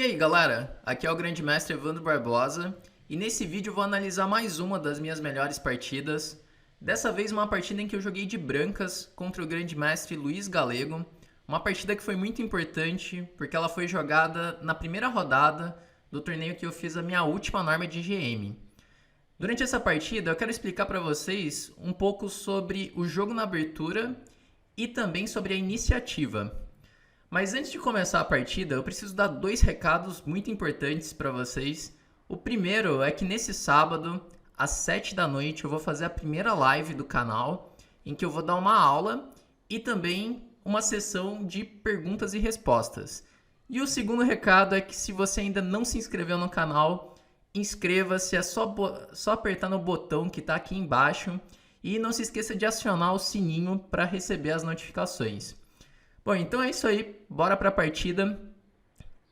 aí galera, aqui é o Grande Mestre Evandro Barbosa e nesse vídeo eu vou analisar mais uma das minhas melhores partidas. Dessa vez uma partida em que eu joguei de brancas contra o Grande Mestre Luiz Galego. Uma partida que foi muito importante porque ela foi jogada na primeira rodada do torneio que eu fiz a minha última norma de GM. Durante essa partida eu quero explicar para vocês um pouco sobre o jogo na abertura e também sobre a iniciativa. Mas antes de começar a partida, eu preciso dar dois recados muito importantes para vocês. O primeiro é que nesse sábado, às 7 da noite, eu vou fazer a primeira live do canal, em que eu vou dar uma aula e também uma sessão de perguntas e respostas. E o segundo recado é que se você ainda não se inscreveu no canal, inscreva-se, é só apertar no botão que está aqui embaixo e não se esqueça de acionar o sininho para receber as notificações. Bom, então é isso aí, bora para a partida.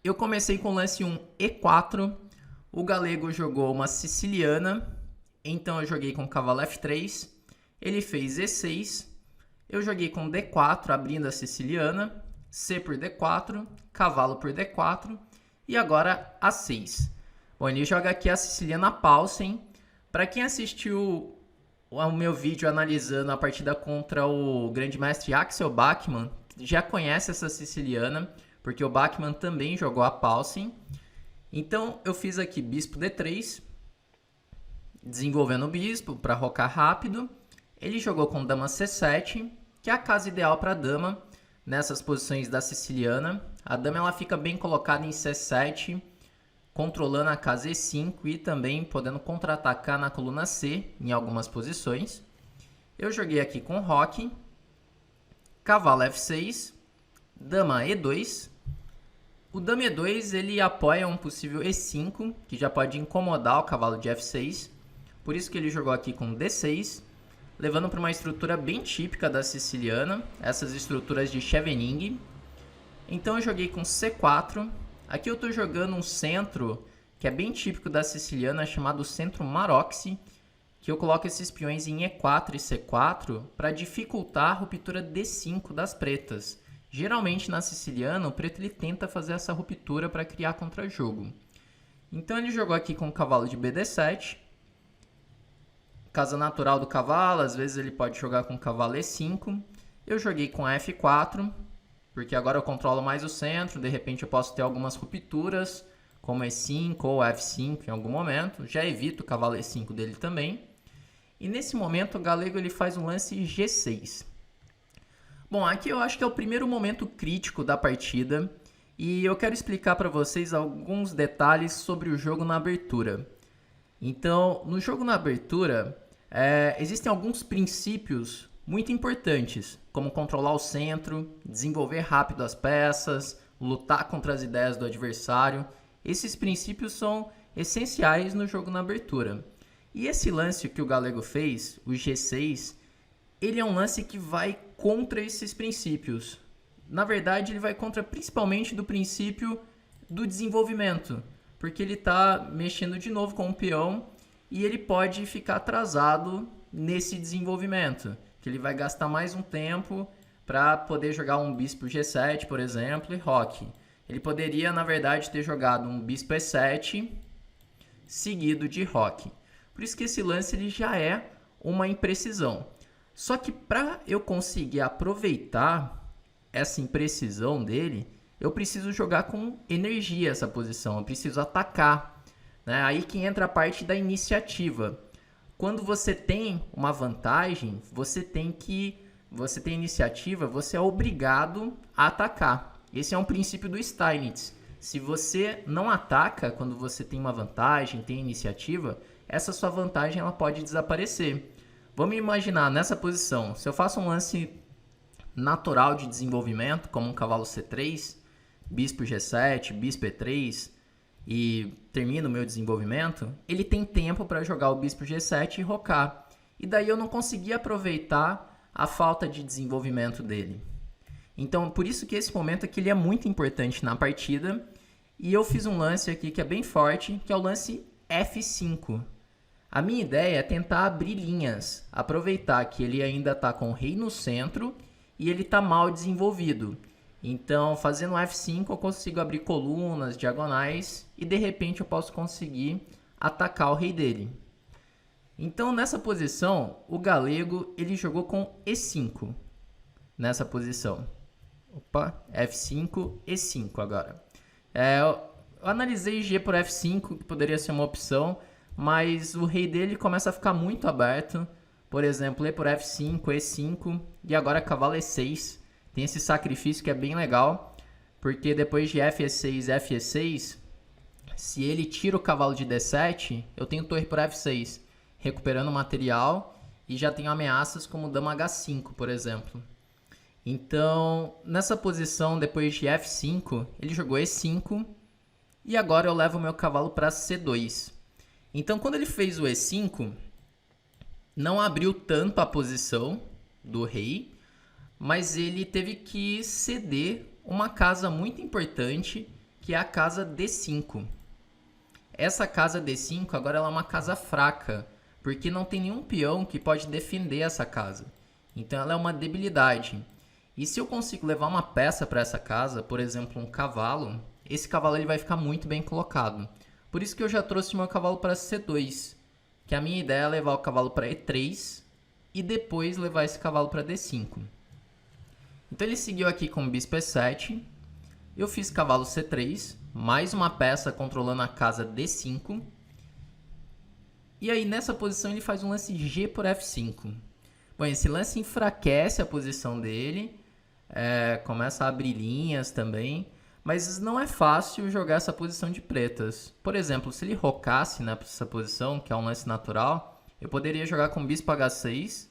Eu comecei com o lance 1 E4, o Galego jogou uma siciliana, então eu joguei com cavalo F3, ele fez E6, eu joguei com D4 abrindo a siciliana, C por D4, cavalo por D4 e agora A6. Bom, ele joga aqui a siciliana Paulsen. Para quem assistiu ao meu vídeo analisando a partida contra o grande mestre Axel Bachmann, já conhece essa siciliana, porque o Bachmann também jogou a Paulsen. Então eu fiz aqui bispo D3, desenvolvendo o bispo para rocar rápido. Ele jogou com dama C7, que é a casa ideal para a dama nessas posições da siciliana. A dama ela fica bem colocada em C7, controlando a casa E5 e também podendo contra-atacar na coluna C em algumas posições. Eu joguei aqui com roque, cavalo F6, dama E2. O dama E2 ele apoia um possível E5, que já pode incomodar o cavalo de F6. Por isso que ele jogou aqui com D6, levando para uma estrutura bem típica da siciliana, essas estruturas de Scheveningen. Então eu joguei com C4. Aqui eu estou jogando um centro que é bem típico da siciliana, chamado centro Maroczy, que eu coloco esses peões em E4 e C4 para dificultar a ruptura D5 das pretas. Geralmente na siciliana, o preto ele tenta fazer essa ruptura para criar contra-jogo. Então ele jogou aqui com o cavalo de BD7. Casa natural do cavalo, às vezes ele pode jogar com o cavalo E5. Eu joguei com F4, porque agora eu controlo mais o centro, de repente eu posso ter algumas rupturas, como E5 ou F5 em algum momento. Já evito o cavalo E5 dele também. E nesse momento o Galego ele faz um lance G6. Bom, aqui eu acho que é o primeiro momento crítico da partida e eu quero explicar para vocês alguns detalhes sobre o jogo na abertura. Então, no jogo na abertura, existem alguns princípios muito importantes, como controlar o centro, desenvolver rápido as peças, lutar contra as ideias do adversário. Esses princípios são essenciais no jogo na abertura. E esse lance que o Galego fez, o G6, ele é um lance que vai contra esses princípios. Na verdade, ele vai contra principalmente do princípio do desenvolvimento, porque ele está mexendo de novo com o peão e ele pode ficar atrasado nesse desenvolvimento, que ele vai gastar mais um tempo para poder jogar um bispo G7, por exemplo, e roque. Ele poderia, na verdade, ter jogado um bispo E7 seguido de roque. Por isso que esse lance ele já é uma imprecisão. Só que para eu conseguir aproveitar essa imprecisão dele, eu preciso jogar com energia essa posição, eu preciso atacar, né? Aí que entra a parte da iniciativa. Quando você tem uma vantagem, você tem iniciativa, você é obrigado a atacar. Esse é um princípio do Steinitz. Se você não ataca quando você tem uma vantagem, tem iniciativa, essa sua vantagem ela pode desaparecer. Vamos imaginar nessa posição, se eu faço um lance natural de desenvolvimento, como um cavalo C3, bispo G7, bispo E3, e termino o meu desenvolvimento, ele tem tempo para jogar o bispo G7 e rocar. E daí eu não consegui aproveitar a falta de desenvolvimento dele. Então, por isso que esse momento aqui ele é muito importante na partida. E eu fiz um lance aqui que é bem forte, que é o lance F5. A minha ideia é tentar abrir linhas, aproveitar que ele ainda está com o rei no centro e ele está mal desenvolvido. Então, fazendo F5 eu consigo abrir colunas, diagonais e de repente eu posso conseguir atacar o rei dele. Então, nessa posição, o galego ele jogou com E5. Nessa posição. Opa, F5, E5 agora. Eu analisei G por F5, que poderia ser uma opção, mas o rei dele começa a ficar muito aberto. Por exemplo, E por F5, E5 e agora cavalo E6. Tem esse sacrifício que é bem legal, porque depois de F E6, F E6, se ele tira o cavalo de D7, eu tenho torre por F6, recuperando material e já tenho ameaças como dama H5, por exemplo. Então, nessa posição, depois de F5, ele jogou E5 e agora eu levo o meu cavalo para C2. Então, quando ele fez o E5, não abriu tanto a posição do rei, mas ele teve que ceder uma casa muito importante, que é a casa D5. Essa casa D5 agora ela é uma casa fraca, porque não tem nenhum peão que pode defender essa casa. Então ela é uma debilidade. E se eu consigo levar uma peça para essa casa, por exemplo, um cavalo, esse cavalo ele vai ficar muito bem colocado. Por isso que eu já trouxe meu cavalo para C2, que a minha ideia é levar o cavalo para E3 e depois levar esse cavalo para D5. Então ele seguiu aqui com o bispo E7, eu fiz cavalo C3, mais uma peça controlando a casa D5, e aí nessa posição ele faz um lance G por F5. Bom, esse lance enfraquece a posição dele, começa a abrir linhas também, mas não é fácil jogar essa posição de pretas. Por exemplo, se ele rocasse nessa posição, que é um lance natural, eu poderia jogar com bispo H6,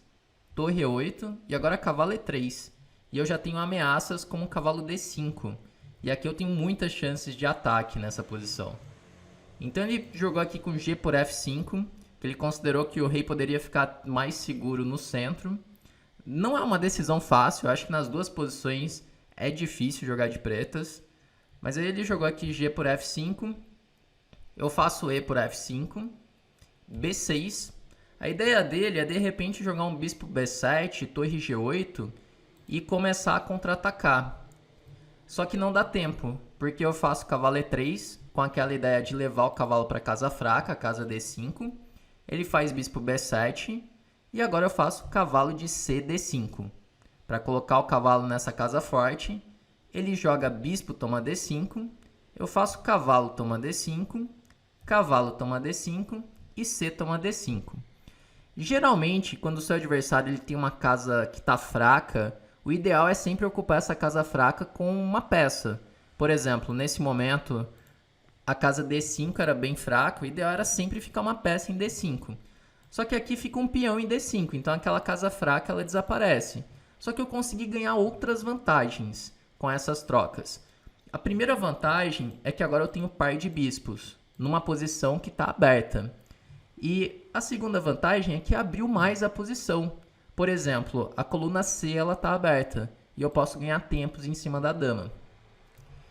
torre E8 e agora cavalo E3. E eu já tenho ameaças como cavalo D5. E aqui eu tenho muitas chances de ataque nessa posição. Então ele jogou aqui com G por F5, que ele considerou que o rei poderia ficar mais seguro no centro. Não é uma decisão fácil, eu acho que nas duas posições é difícil jogar de pretas. Mas aí ele jogou aqui G por F5, eu faço E por F5, B6. A ideia dele é de repente jogar um bispo B7, torre G8 e começar a contra-atacar. Só que não dá tempo, porque eu faço cavalo E3 com aquela ideia de levar o cavalo para casa fraca, casa D5. Ele faz bispo B7 e agora eu faço cavalo de C D5. Para colocar o cavalo nessa casa forte, ele joga bispo toma D5, eu faço cavalo toma D5, cavalo toma D5 e C toma D5. Geralmente, quando o seu adversário ele tem uma casa que está fraca, o ideal é sempre ocupar essa casa fraca com uma peça. Por exemplo, nesse momento, a casa D5 era bem fraca, o ideal era sempre ficar uma peça em D5. Só que aqui fica um peão em D5, então aquela casa fraca ela desaparece. Só que eu consegui ganhar outras vantagens com essas trocas. A primeira vantagem é que agora eu tenho par de bispos, numa posição que está aberta. E a segunda vantagem é que abriu mais a posição. Por exemplo, a coluna C está aberta e eu posso ganhar tempos em cima da dama.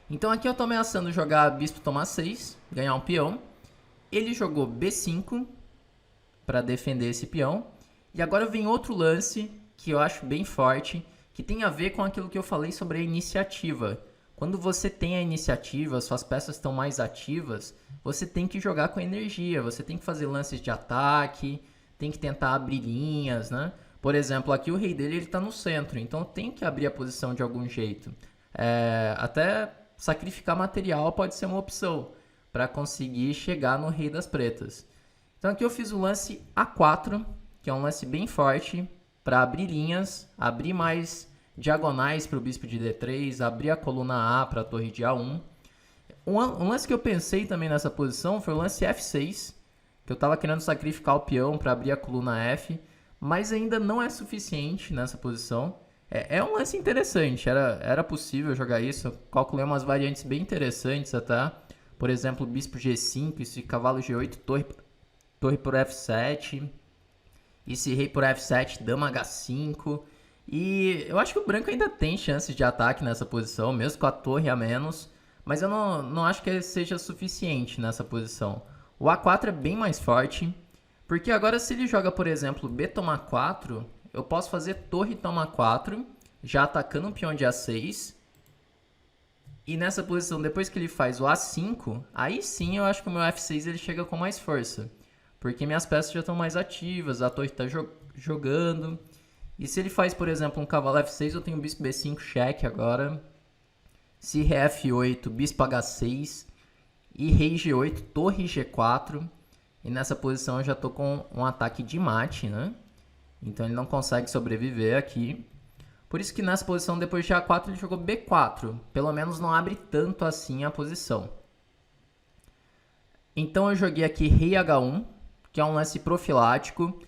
Então aqui eu estou ameaçando jogar bispo toma 6, ganhar um peão. Ele jogou B5 para defender esse peão. E agora vem outro lance que eu acho bem forte, que tem a ver com aquilo que eu falei sobre a iniciativa. Quando você tem a iniciativa, suas peças estão mais ativas, você tem que jogar com energia, você tem que fazer lances de ataque, tem que tentar abrir linhas, né? Por exemplo, aqui o rei dele está no centro, então tem que abrir a posição de algum jeito. Até sacrificar material pode ser uma opção para conseguir chegar no rei das pretas. Então aqui eu fiz o lance A4, que é um lance bem forte, para abrir linhas, abrir mais diagonais para o bispo de D3, abrir a coluna A para a torre de A1. Um lance que eu pensei também nessa posição foi o lance F6, que eu estava querendo sacrificar o peão para abrir a coluna F, mas ainda não é suficiente nessa posição. É um lance interessante, era possível jogar isso, eu calculei umas variantes bem interessantes até. Por exemplo, bispo G5, esse cavalo G8, torre por F7... esse rei por F7, dama H5. E eu acho que o branco ainda tem chances de ataque nessa posição, mesmo com a torre a menos. Mas eu não acho que seja suficiente nessa posição. O A4 é bem mais forte, porque agora se ele joga, por exemplo, B toma 4, eu posso fazer torre toma 4, já atacando o peão de A6. E nessa posição, depois que ele faz o A5, aí sim eu acho que o meu F6 ele chega com mais força. Porque minhas peças já estão mais ativas, a torre está jogando. E se ele faz, por exemplo, um cavalo F6, eu tenho bispo B5 cheque agora. Se ré F8, bispo H6. E rei G8, torre G4. E nessa posição eu já estou com um ataque de mate, né? Então ele não consegue sobreviver aqui. Por isso que nessa posição, depois de A4, ele jogou B4. Pelo menos não abre tanto assim a posição. Então eu joguei aqui rei H1, que é um lance profilático.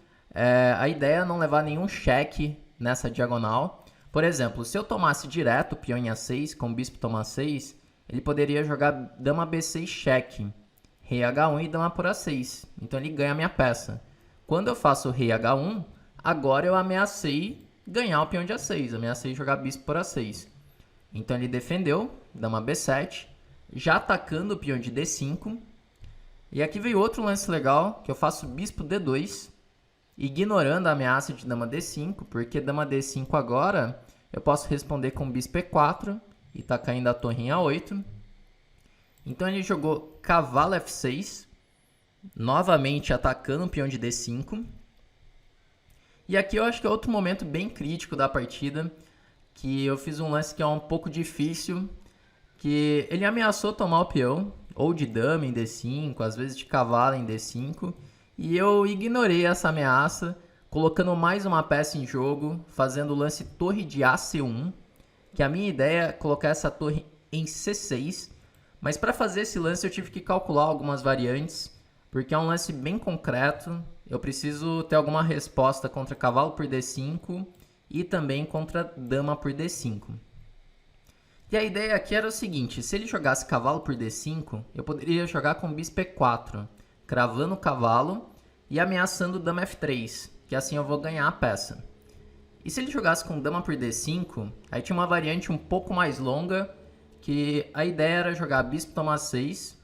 A ideia é não levar nenhum cheque nessa diagonal. Por exemplo, se eu tomasse direto peão em A6, com o bispo toma A6, ele poderia jogar dama B6 cheque, rei H1 e dama por A6. Então ele ganha a minha peça. Quando eu faço rei H1, agora eu ameacei ganhar o peão de A6, ameacei jogar bispo por A6. Então ele defendeu, dama B7, já atacando o peão de D5. E aqui veio outro lance legal, que eu faço bispo D2, ignorando a ameaça de dama D5, porque dama D5 agora eu posso responder com bispo E4 e tá caindo a torre em A8. Então ele jogou cavalo F6, novamente atacando o peão de D5. E aqui eu acho que é outro momento bem crítico da partida, que eu fiz um lance que é um pouco difícil, que ele ameaçou tomar o peão, ou de dama em D5, às vezes de cavalo em D5, e eu ignorei essa ameaça, colocando mais uma peça em jogo, fazendo o lance torre de AC1, que a minha ideia é colocar essa torre em C6, mas para fazer esse lance eu tive que calcular algumas variantes, porque é um lance bem concreto. Eu preciso ter alguma resposta contra cavalo por D5 e também contra dama por D5. E a ideia aqui era o seguinte, se ele jogasse cavalo por D5, eu poderia jogar com bispo E4, cravando o cavalo e ameaçando dama F3, que assim eu vou ganhar a peça. E se ele jogasse com dama por D5, aí tinha uma variante um pouco mais longa, que a ideia era jogar bispo toma 6,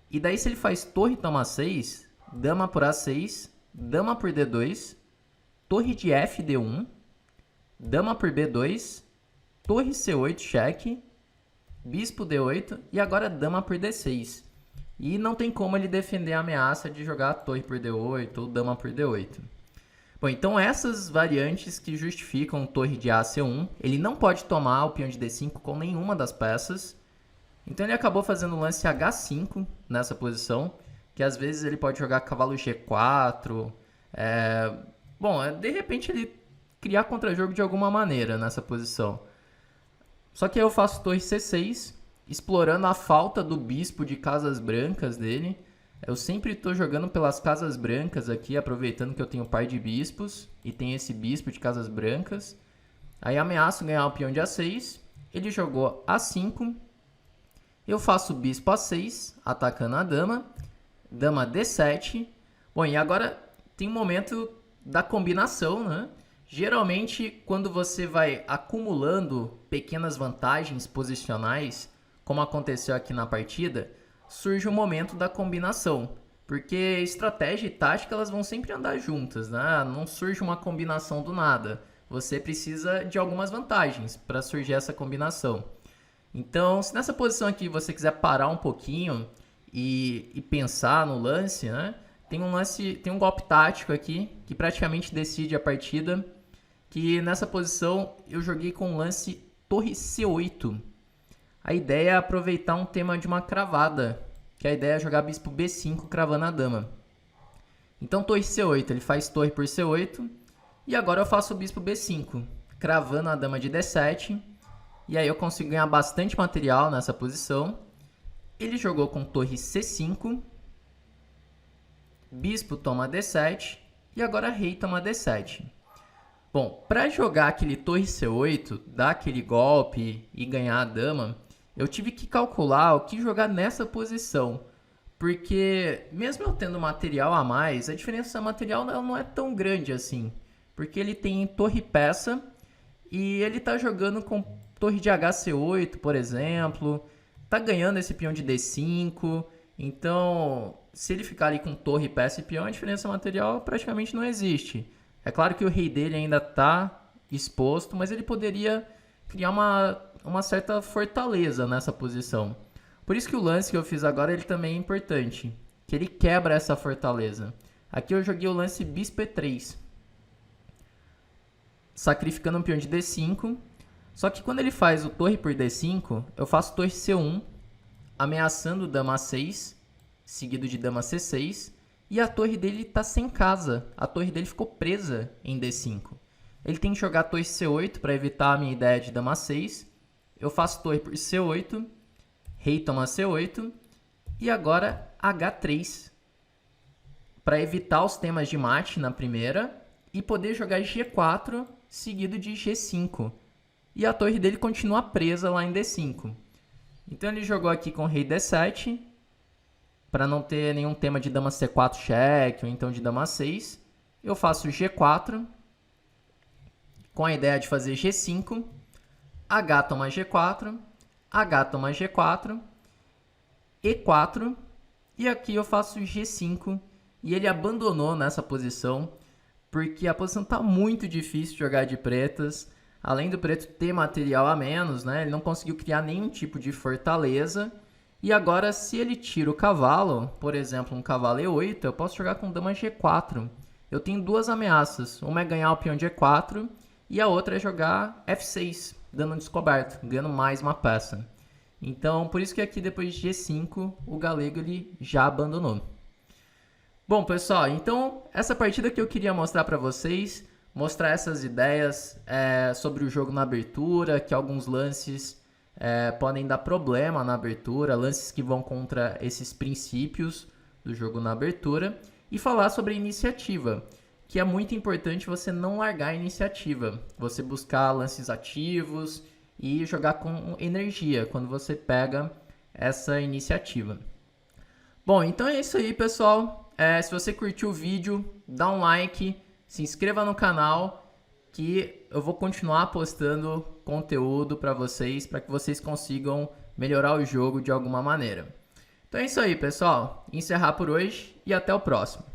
e daí se ele faz torre toma 6, dama por A6, dama por D2, torre de F D1, dama por B2, torre C8 cheque, bispo D8 e agora dama por D6. E não tem como ele defender a ameaça de jogar torre por D8 ou dama por D8. Bom, então essas variantes que justificam torre de AC1, ele não pode tomar o peão de D5 com nenhuma das peças. Então ele acabou fazendo o lance H5 nessa posição, que às vezes ele pode jogar cavalo G4. De repente ele criar contra-jogo de alguma maneira nessa posição. Só que aí eu faço torre C6, explorando a falta do bispo de casas brancas dele. Eu sempre estou jogando pelas casas brancas aqui, aproveitando que eu tenho par de bispos e tem esse bispo de casas brancas. Aí ameaço ganhar o peão de A6, ele jogou A5, eu faço bispo A6, atacando a dama, dama D7. Bom, e agora tem um momento da combinação, né? Geralmente, quando você vai acumulando pequenas vantagens posicionais, como aconteceu aqui na partida, surge o momento da combinação. Porque estratégia e tática elas vão sempre andar juntas, né? Não surge uma combinação do nada. Você precisa de algumas vantagens para surgir essa combinação. Então, se nessa posição aqui você quiser parar um pouquinho e pensar no lance, né? Tem um golpe tático aqui que praticamente decide a partida, que nessa posição eu joguei com o lance torre C8. A ideia é aproveitar um tema de uma cravada, que a ideia é jogar bispo B5 cravando a dama. Então torre C8, ele faz torre por C8, e agora eu faço o bispo B5, cravando a dama de D7, e aí eu consigo ganhar bastante material nessa posição. Ele jogou com torre C5, bispo toma D7 e agora rei toma D7. Bom, para jogar aquele torre C8, dar aquele golpe e ganhar a dama, eu tive que calcular o que jogar nessa posição. Porque mesmo eu tendo material a mais, a diferença material não é tão grande assim. Porque ele tem torre peça e ele está jogando com torre de HC8, por exemplo. Tá ganhando esse peão de D5. Então, se ele ficar ali com torre, peça e peão, a diferença material praticamente não existe. É claro que o rei dele ainda está exposto, mas ele poderia criar uma uma certa fortaleza nessa posição. Por isso que o lance que eu fiz agora ele também é importante, que ele quebra essa fortaleza. Aqui eu joguei o lance bispo e3, sacrificando um peão de d5. Só que quando ele faz o torre por d5, eu faço torre c1, ameaçando dama a6, seguido de dama c6, e a torre dele está sem casa. A torre dele ficou presa em d5. Ele tem que jogar torre c8 para evitar a minha ideia de dama a6. Eu faço torre por c8, rei toma c8, e agora h3, para evitar os temas de mate na primeira, e poder jogar g4, seguido de g5. E a torre dele continua presa lá em d5. Então ele jogou aqui com rei d7, para não ter nenhum tema de dama c4 cheque, ou então de dama a6. Eu faço g4, com a ideia de fazer g5, h toma g4, h toma g4, e4, e aqui eu faço g5, e ele abandonou nessa posição, porque a posição está muito difícil de jogar de pretas. Além do preto ter material a menos, né, ele não conseguiu criar nenhum tipo de fortaleza. E agora, se ele tira o cavalo, por exemplo, um cavalo e8, eu posso jogar com dama g4. Eu tenho duas ameaças. Uma é ganhar o peão de e4 e a outra é jogar f6, dando um descoberto, ganhando mais uma peça. Então, por isso que aqui depois de g5, o galego ele já abandonou. Bom, pessoal, então essa partida que eu queria mostrar para vocês, mostrar essas ideias sobre o jogo na abertura, que alguns lances podem dar problema na abertura, lances que vão contra esses princípios do jogo na abertura, e falar sobre a iniciativa, que é muito importante você não largar a iniciativa, você buscar lances ativos e jogar com energia quando você pega essa iniciativa. Bom, então é isso aí, pessoal. Se você curtiu o vídeo, dá um like, se inscreva no canal, que eu vou continuar postando conteúdo para que vocês consigam melhorar o jogo de alguma maneira. Então é isso aí, pessoal. Encerrar por hoje e até o próximo.